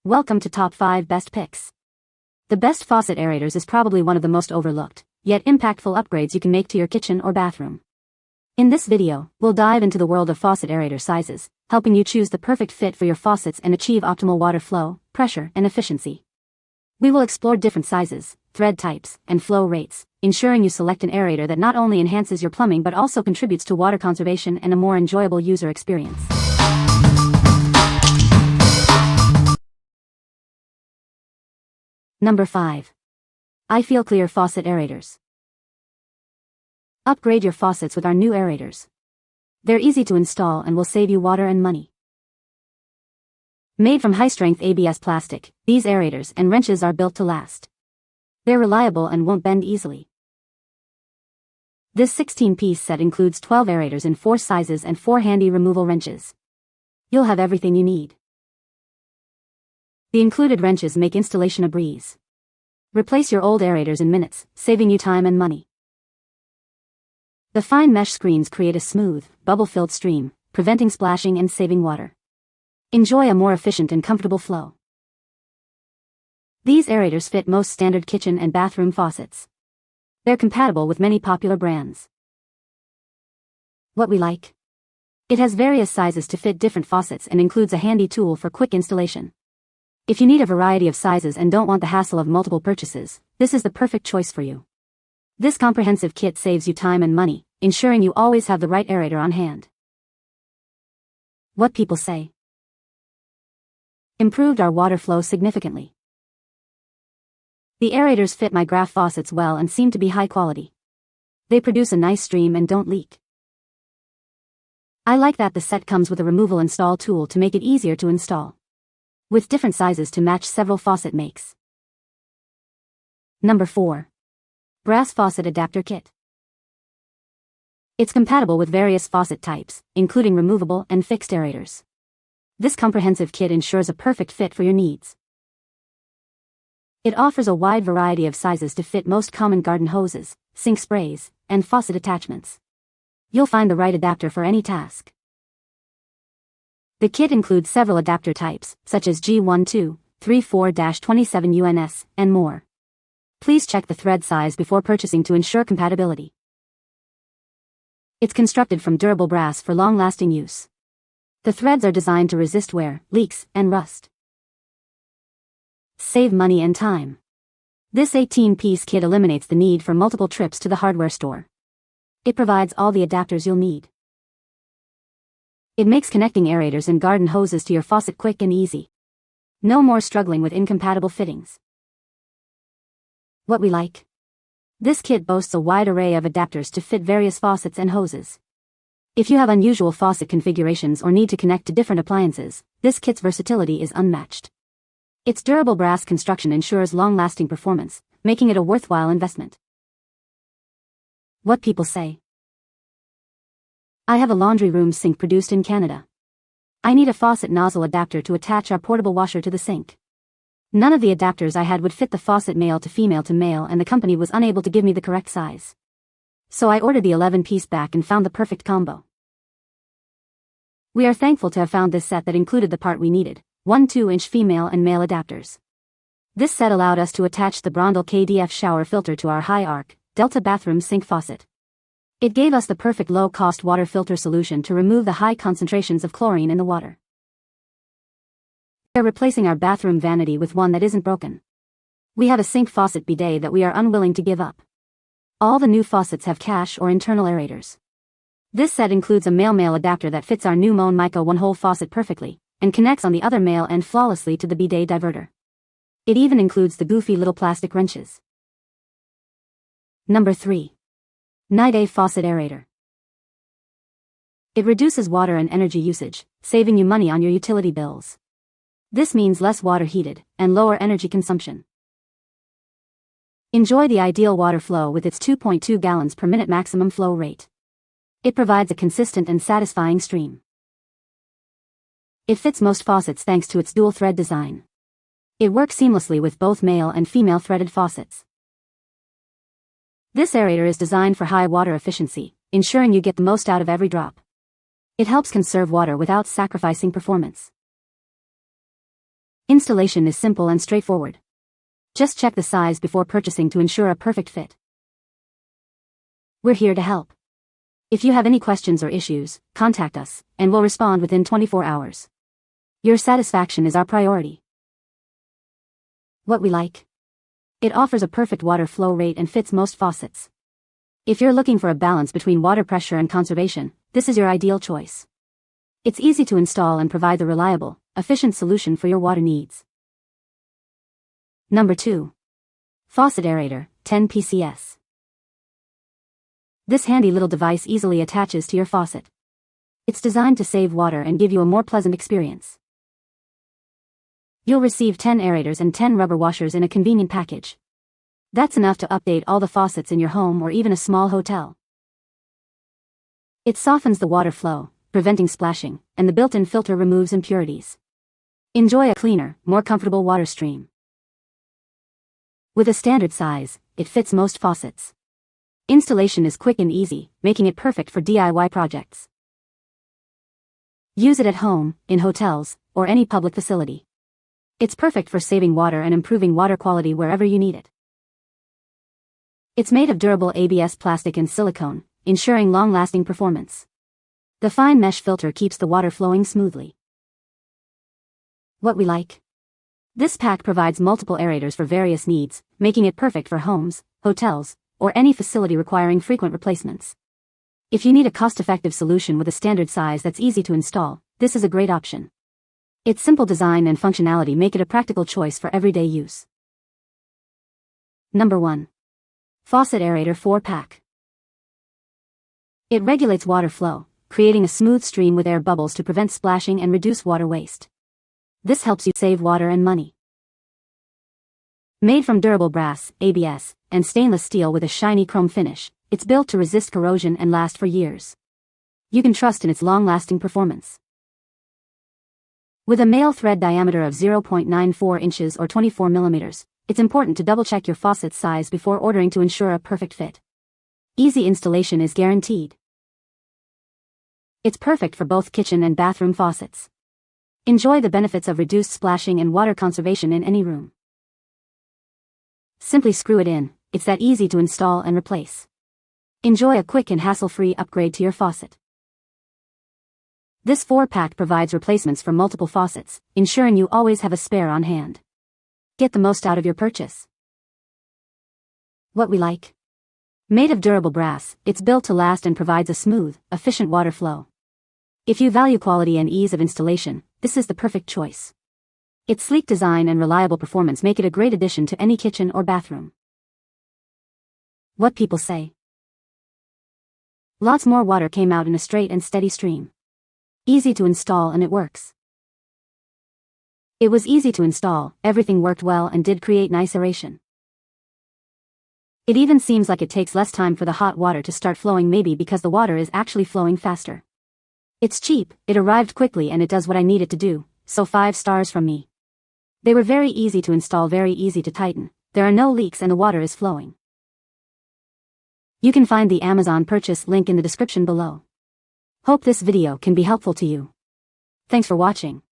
Welcome to Top 5 Best Picks. The best Faucet Aerators is probably one of the most overlooked, yet impactful upgrades you can make to your kitchen or bathroom. In this video, we'll dive into the world of Faucet Aerator sizes, helping you choose the perfect fit for your faucets and achieve optimal water flow, pressure, and efficiency. We will explore different sizes, thread types, and flow rates, ensuring you select an aerator that not only enhances your plumbing but also contributes to water conservation and a more enjoyable user experience. Number 5. iFealClear Faucet Aerators. Upgrade your faucets with our new aerators. They're easy to install and will save you water and money. Made from high-strength ABS plastic, these aerators and wrenches are built to last. They're reliable and won't bend easily. This 16-piece set includes 12 aerators in 4 sizes and 4 handy removal wrenches. You'll have everything you need. The included wrenches make installation a breeze. Replace your old aerators in minutes, saving you time and money. The fine mesh screens create a smooth, bubble-filled stream, preventing splashing and saving water. Enjoy a more efficient and comfortable flow. These aerators fit most standard kitchen and bathroom faucets. They're compatible with many popular brands. What we like? It has various sizes to fit different faucets and includes a handy tool for quick installation. If you need a variety of sizes and don't want the hassle of multiple purchases, this is the perfect choice for you. This comprehensive kit saves you time and money, ensuring you always have the right aerator on hand. What people say? Improved our water flow significantly. The aerators fit my Graf faucets well and seem to be high quality. They produce a nice stream and don't leak. I like that the set comes with a removal install tool to make it easier to install, with different sizes to match several faucet makes. Number 4. Brass Faucet Adapter Kit. It's compatible with various faucet types, including removable and fixed aerators. This comprehensive kit ensures a perfect fit for your needs. It offers a wide variety of sizes to fit most common garden hoses, sink sprays, and faucet attachments. You'll find the right adapter for any task. The kit includes several adapter types, such as G1234-27 UNS, and more. Please check the thread size before purchasing to ensure compatibility. It's constructed from durable brass for long-lasting use. The threads are designed to resist wear, leaks, and rust. Save money and time. This 18-piece kit eliminates the need for multiple trips to the hardware store. It provides all the adapters you'll need. It makes connecting aerators and garden hoses to your faucet quick and easy. No more struggling with incompatible fittings. What we like? This kit boasts a wide array of adapters to fit various faucets and hoses. If you have unusual faucet configurations or need to connect to different appliances, this kit's versatility is unmatched. Its durable brass construction ensures long-lasting performance, making it a worthwhile investment. What people say? I have a laundry room sink produced in Canada. I need a faucet nozzle adapter to attach our portable washer to the sink. None of the adapters I had would fit the faucet male to male and the company was unable to give me the correct size. So I ordered the 11-piece back and found the perfect combo. We are thankful to have found this set that included the part we needed, 1 2-inch female and male adapters. This set allowed us to attach the Brondel KDF shower filter to our high arc, Delta bathroom sink faucet. It gave us the perfect low-cost water filter solution to remove the high concentrations of chlorine in the water. We are replacing our bathroom vanity with one that isn't broken. We have a sink faucet bidet that we are unwilling to give up. All the new faucets have cache or internal aerators. This set includes a male adapter that fits our new Moen Mica one-hole faucet perfectly, and connects on the other male end flawlessly to the bidet diverter. It even includes the goofy little plastic wrenches. Number 3. NIDAYE Faucet Aerator. It reduces water and energy usage, saving you money on your utility bills. This means less water heated, and lower energy consumption. Enjoy the ideal water flow with its 2.2 gallons per minute maximum flow rate. It provides a consistent and satisfying stream. It fits most faucets thanks to its dual thread design. It works seamlessly with both male and female threaded faucets. This aerator is designed for high water efficiency, ensuring you get the most out of every drop. It helps conserve water without sacrificing performance. Installation is simple and straightforward. Just check the size before purchasing to ensure a perfect fit. We're here to help. If you have any questions or issues, contact us, and we'll respond within 24 hours. Your satisfaction is our priority. What we like. It offers a perfect water flow rate and fits most faucets. If you're looking for a balance between water pressure and conservation, this is your ideal choice. It's easy to install and provide the reliable, efficient solution for your water needs. Number 2. Faucet Aerator, 10 PCS. This handy little device easily attaches to your faucet. It's designed to save water and give you a more pleasant experience. You'll receive 10 aerators and 10 rubber washers in a convenient package. That's enough to update all the faucets in your home or even a small hotel. It softens the water flow, preventing splashing, and the built-in filter removes impurities. Enjoy a cleaner, more comfortable water stream. With a standard size, it fits most faucets. Installation is quick and easy, making it perfect for DIY projects. Use it at home, in hotels, or any public facility. It's perfect for saving water and improving water quality wherever you need it. It's made of durable ABS plastic and silicone, ensuring long-lasting performance. The fine mesh filter keeps the water flowing smoothly. What we like. This pack provides multiple aerators for various needs, making it perfect for homes, hotels, or any facility requiring frequent replacements. If you need a cost-effective solution with a standard size that's easy to install, this is a great option. Its simple design and functionality make it a practical choice for everyday use. Number 1. Faucet Aerator 4-pack. It regulates water flow, creating a smooth stream with air bubbles to prevent splashing and reduce water waste. This helps you save water and money. Made from durable brass, ABS, and stainless steel with a shiny chrome finish, it's built to resist corrosion and last for years. You can trust in its long-lasting performance. With a male thread diameter of 0.94 inches or 24 millimeters, it's important to double-check your faucet's size before ordering to ensure a perfect fit. Easy installation is guaranteed. It's perfect for both kitchen and bathroom faucets. Enjoy the benefits of reduced splashing and water conservation in any room. Simply screw it in, it's that easy to install and replace. Enjoy a quick and hassle-free upgrade to your faucet. This 4-pack provides replacements for multiple faucets, ensuring you always have a spare on hand. Get the most out of your purchase. What we like. Made of durable brass, it's built to last and provides a smooth, efficient water flow. If you value quality and ease of installation, this is the perfect choice. Its sleek design and reliable performance make it a great addition to any kitchen or bathroom. What people say. Lots more water came out in a straight and steady stream. Easy to install and it works. It was easy to install, everything worked well and did create nice aeration. It even seems like it takes less time for the hot water to start flowing, maybe because the water is actually flowing faster. It's cheap, it arrived quickly and it does what I need it to do, so 5 stars from me. They were very easy to install, very easy to tighten, there are no leaks and the water is flowing. You can find the Amazon purchase link in the description below. Hope this video can be helpful to you. Thanks for watching.